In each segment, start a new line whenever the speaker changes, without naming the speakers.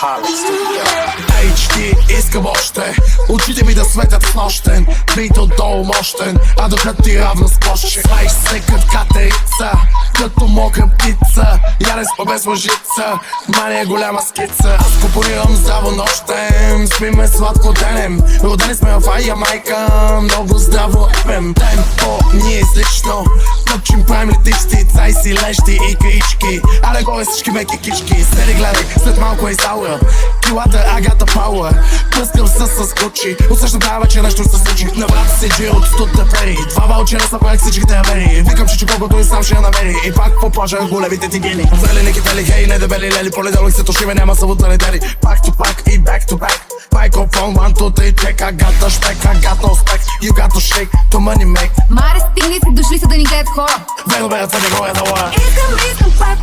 HD, искам още. Очите ми да светят в нощен. Бит отдолу мощен, а духът ти равно спощен. Сваиш се като катерица, като мокра птица. Яден спа без лъжица, мания голяма скица. Аз компонирам здраво нощем, спиме сладко денем. Родени сме в Ямайка, много здраво епем. Темпо, ние излично тъпчим, правим летички, цайси, лещи и крички. Але горе всички меки кички. Седи гледай, след малко е изаура. Килата, агата пауър. Пръскам с Гучи. Усещам тази вече нещо се случи. На врата си джир от студта пери. Два вълчера са правих всичките авери. Викам, че колкото и сам ще я намери. И пак по плажа големите ти гени. Зелени кители, хей, не дебели лели. Понеделник се тушиме, няма събота недели. Пак to пак и back to back. Microphone, 1, 2, 3, check. I got the spec, I got no spec. You got to shake, to money make.
Маре, стигни си, дошли са да ни гледат хора.
Верно бе, ръцете горе долу.
Искам пак,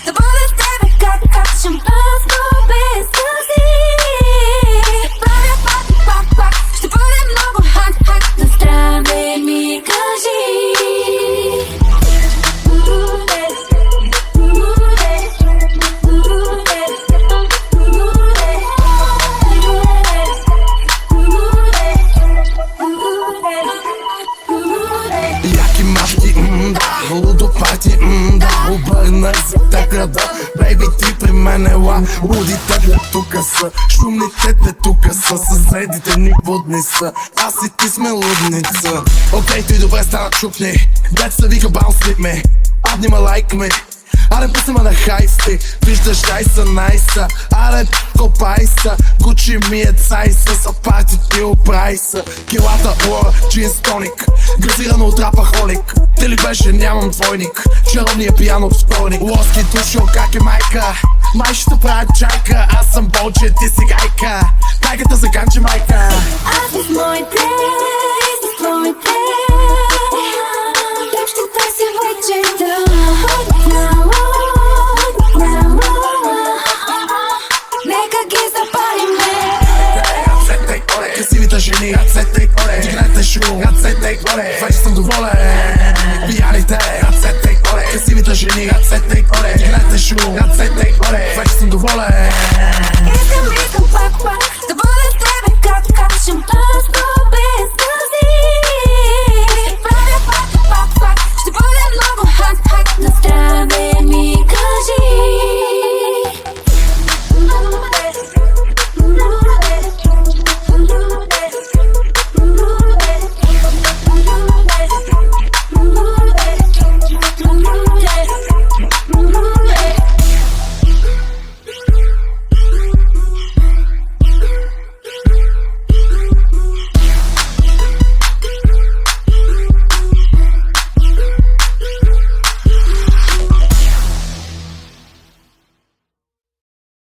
да бъда с тебе как шампанско без сълзи. Правя пак, ще бъде много хак, да здраве ми кажи.
Яки мачки, да, лудо парти, да, обърна се така да. Бейби, ти при мен ела, лудите те тука са, шумните те тука са, съседите ни будни са, аз и ти сме лудница. Окей, ти добре стана чупни, деца вика bounce with me, адни ма like me. Аре пусни ма на хайсти, виждаш айса найса. Аре копай са, Гучи ми е цайса. Са парти ти оправи са. Килата лора, джинс тоник, газирано от рапахолик. Ти ли беше, нямам двойник, чаровния пиян от вторник. Лоски душо, как е майка, май ще правят чайка. Аз съм болче, ти си гайка, тайката заканчи майка.
Аз с моите, с твоите, как ще търся вечерта. Нека ги запалиме.
Ръцете горе, красивите жени, ръцете горе, дигнете шу, ръцете горе, вече съм доволен. Пияните, ръцете горе, красивите жени, ръцете горе, дигнете шу, ръцете горе.